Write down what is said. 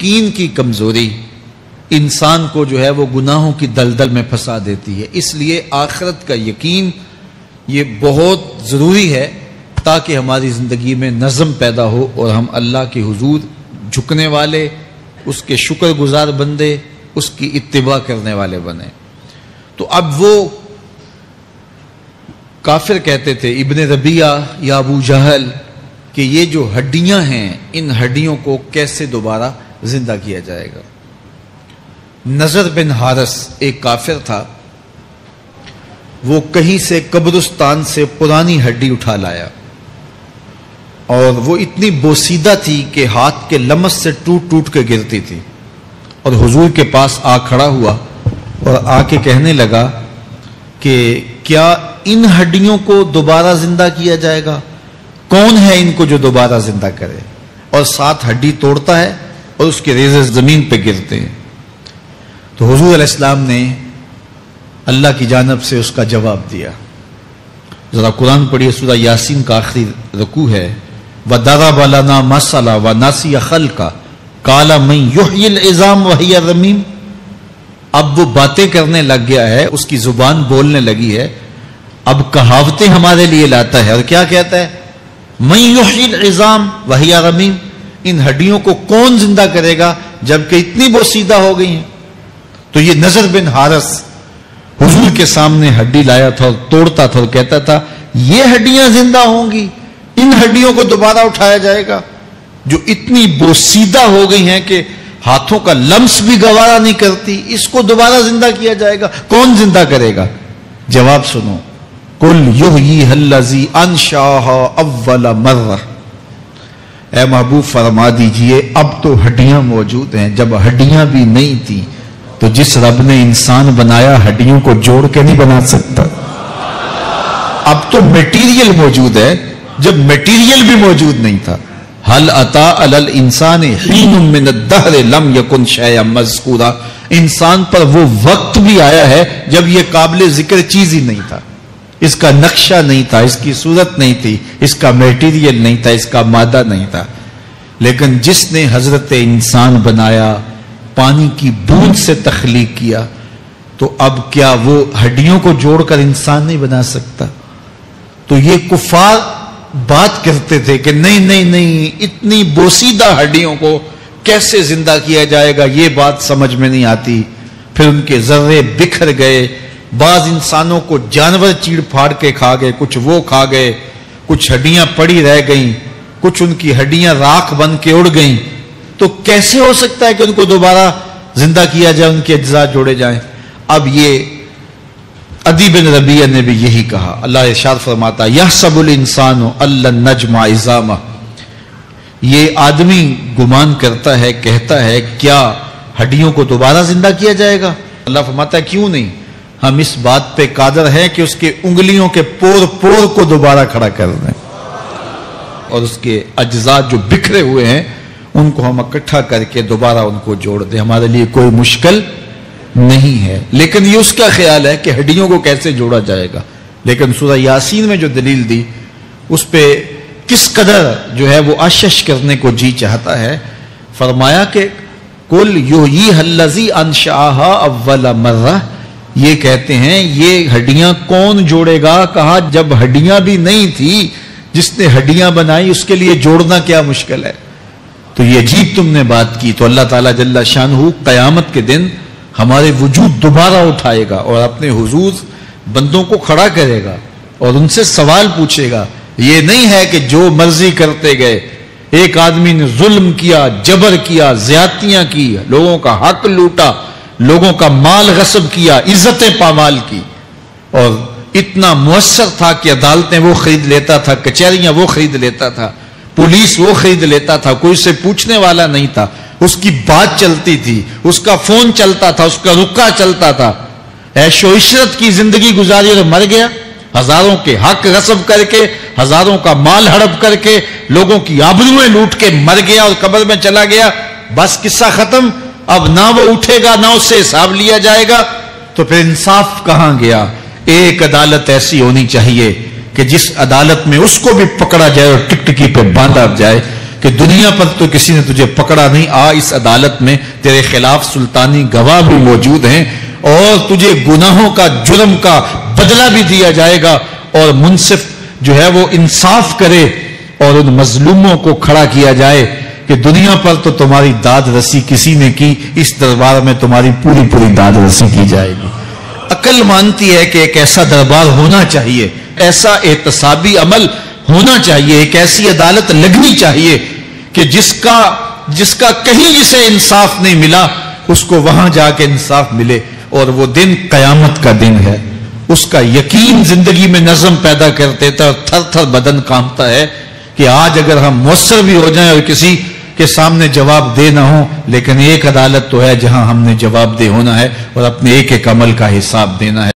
یقین کی کمزوری انسان کو جو ہے وہ گناہوں کی دلدل میں پھنسا دیتی ہے. اس لیے آخرت کا یقین یہ بہت ضروری ہے تاکہ ہماری زندگی میں نظم پیدا ہو اور ہم اللہ کے حضور جھکنے والے، اس کے شکر گزار بندے، اس کی اتباع کرنے والے بنے. تو اب وہ کافر کہتے تھے ابن ربیعہ یا ابو جہل کہ یہ جو ہڈیاں ہیں ان ہڈیوں کو کیسے دوبارہ زندہ کیا جائے گا. نضر بن حارث ایک کافر تھا، وہ کہیں سے قبرستان سے پرانی ہڈی اٹھا لایا اور وہ اتنی بوسیدہ تھی کہ ہاتھ کے لمس سے ٹوٹ ٹوٹ کے گرتی تھی. اور حضور کے پاس آ کھڑا ہوا اور آ کے کہنے لگا کہ کیا ان ہڈیوں کو دوبارہ زندہ کیا جائے گا؟ کون ہے ان کو جو دوبارہ زندہ کرے؟ اور ساتھ ہڈی توڑتا ہے اور اس کے ریزے زمین پہ گرتے ہیں. تو حضور علیہ السلام نے اللہ کی جانب سے اس کا جواب دیا. ذرا قرآن پڑھیے، سورہ یاسین کا آخری رکوع ہے وَضَرَبَ لَنَا مَثَلًا وَنَسِیَ خَلْقَهُ قَالَ مَن يُحْیِی الْعِظَامَ وَهِیَ رَمِیمٌ. اب وہ باتیں کرنے لگ گیا ہے، اس کی زبان بولنے لگی ہے، اب کہاوتیں ہمارے لیے لاتا ہے اور کیا کہتا ہے؟ مَن يُحْیِی الْعِظَامَ وَهِیَ رَمِیمٌ. ان ہڈیوں کو کون زندہ کرے گا جبکہ اتنی بوسیدہ ہو گئی ہیں؟ تو یہ نضر بن حارث حضور کے سامنے ہڈی لایا تھا اور توڑتا تھا اور کہتا تھا یہ ہڈیاں زندہ ہوں گی، ان ہڈیوں کو دوبارہ اٹھایا جائے گا جو اتنی بوسیدہ ہو گئی ہیں کہ ہاتھوں کا لمس بھی گوارا نہیں کرتی، اس کو دوبارہ زندہ کیا جائے گا، کون زندہ کرے گا؟ جواب سنو، قُلْ يُحْيِيهَا الَّذِي أَنشَأَهَا أَوَّلَ مَرَّةٍ. اے محبوب فرما دیجئے اب تو ہڈیاں موجود ہیں، جب ہڈیاں بھی نہیں تھی تو جس رب نے انسان بنایا ہڈیوں کو جوڑ کے نہیں بنا سکتا. اب تو میٹیریل موجود ہے جب میٹیریل بھی موجود نہیں تھا. هل أتى على الإنسان حين من الدهر لم يكن شيئا مذكورا. انسان پر وہ وقت بھی آیا ہے جب یہ قابل ذکر چیز ہی نہیں تھا، اس کا نقشہ نہیں تھا، اس کی صورت نہیں تھی، اس کا میٹیریل نہیں تھا، اس کا مادہ نہیں تھا. لیکن جس نے حضرت انسان بنایا، پانی کی بوند سے تخلیق کیا، تو اب کیا وہ ہڈیوں کو جوڑ کر انسان نہیں بنا سکتا؟ تو یہ کفار بات کرتے تھے کہ نہیں اتنی بوسیدہ ہڈیوں کو کیسے زندہ کیا جائے گا، یہ بات سمجھ میں نہیں آتی. پھر ان کے ذرے بکھر گئے، بعض انسانوں کو جانور چیڑ پھاڑ کے کھا گئے، کچھ وہ کھا گئے، کچھ ہڈیاں پڑی رہ گئیں، کچھ ان کی ہڈیاں راکھ بن کے اڑ گئیں. تو کیسے ہو سکتا ہے کہ ان کو دوبارہ زندہ کیا جائے، ان کے اجزاء جوڑے جائیں؟ اب یہ عدی بن ربیعہ نے بھی یہی کہا. اللہ ارشاد فرماتا یحسب الانسان ان نجمع عظامہ. یہ آدمی گمان کرتا ہے، کہتا ہے کیا ہڈیوں کو دوبارہ زندہ کیا جائے گا؟ اللہ فرماتا ہے کیوں نہیں، ہم اس بات پہ قادر ہیں کہ اس کے انگلیوں کے پور پور کو دوبارہ کھڑا کر دیں اور اس کے اجزاء جو بکھرے ہوئے ہیں ان کو ہم اکٹھا کر کے دوبارہ ان کو جوڑ دیں. ہمارے لیے کوئی مشکل نہیں ہے. لیکن یہ اس کا خیال ہے کہ ہڈیوں کو کیسے جوڑا جائے گا. لیکن سورہ یاسین میں جو دلیل دی اس پہ کس قدر جو ہے وہ آشش کرنے کو جی چاہتا ہے. فرمایا کہ قُلْ يُحْيِيهَا الَّذِي أَنشَأَهَا أَوَّلَ مَرَّةٍ. یہ کہتے ہیں یہ ہڈیاں کون جوڑے گا؟ کہا جب ہڈیاں بھی نہیں تھی، جس نے ہڈیاں بنائی اس کے لیے جوڑنا کیا مشکل ہے. تو یہ عجیب تم نے بات کی. تو اللہ تعالیٰ جل شانہ قیامت کے دن ہمارے وجود دوبارہ اٹھائے گا اور اپنے حضور بندوں کو کھڑا کرے گا اور ان سے سوال پوچھے گا. یہ نہیں ہے کہ جو مرضی کرتے گئے. ایک آدمی نے ظلم کیا، جبر کیا، زیادتیاں کی، لوگوں کا حق لوٹا، لوگوں کا مال غصب کیا، عزتیں پامال کی، اور اتنا مؤثر تھا کہ عدالتیں وہ خرید لیتا تھا، کچہریاں وہ خرید لیتا تھا، پولیس وہ خرید لیتا تھا، کوئی سے پوچھنے والا نہیں تھا، اس کی بات چلتی تھی، اس کا فون چلتا تھا، اس کا رکا چلتا تھا، عیش و عشرت کی زندگی گزاری اور مر گیا. ہزاروں کے حق غصب کر کے، ہزاروں کا مال ہڑپ کر کے، لوگوں کی آبروئیں لوٹ کے مر گیا اور قبر میں چلا گیا. بس قصہ ختم. اب نہ وہ اٹھے گا نہ اس سے حساب لیا جائے گا. تو پھر انصاف کہاں گیا؟ ایک عدالت ایسی ہونی چاہیے کہ جس عدالت میں اس کو بھی پکڑا جائے اور ٹکٹکی پہ باندھا جائے کہ دنیا پر تو کسی نے تجھے پکڑا نہیں، آ اس عدالت میں تیرے خلاف سلطانی گواہ بھی موجود ہیں اور تجھے گناہوں کا جرم کا بدلہ بھی دیا جائے گا، اور منصف جو ہے وہ انصاف کرے اور ان مظلوموں کو کھڑا کیا جائے کہ دنیا پر تو تمہاری داد رسی کسی نے کی، اس دربار میں تمہاری پوری پوری داد رسی کی جائے گی۔ عقل مانتی ہے کہ ایک ایسا دربار ہونا چاہیے، ایسا احتسابی عمل ہونا چاہیے، ایک ایسی عدالت لگنی چاہیے کہ جس کا کہیں جسے انصاف نہیں ملا اس کو وہاں جا کے انصاف ملے، اور وہ دن قیامت کا دن ہے۔ اس کا یقین زندگی میں نظم پیدا کر دیتا ہے، اور تھر تھر بدن کانپتا ہے کہ آج اگر ہم مؤثر بھی ہو جائیں اور کسی کے سامنے جواب دے نہ ہو، لیکن ایک عدالت تو ہے جہاں ہم نے جواب دہ ہونا ہے اور اپنے ایک ایک عمل کا حساب دینا ہے۔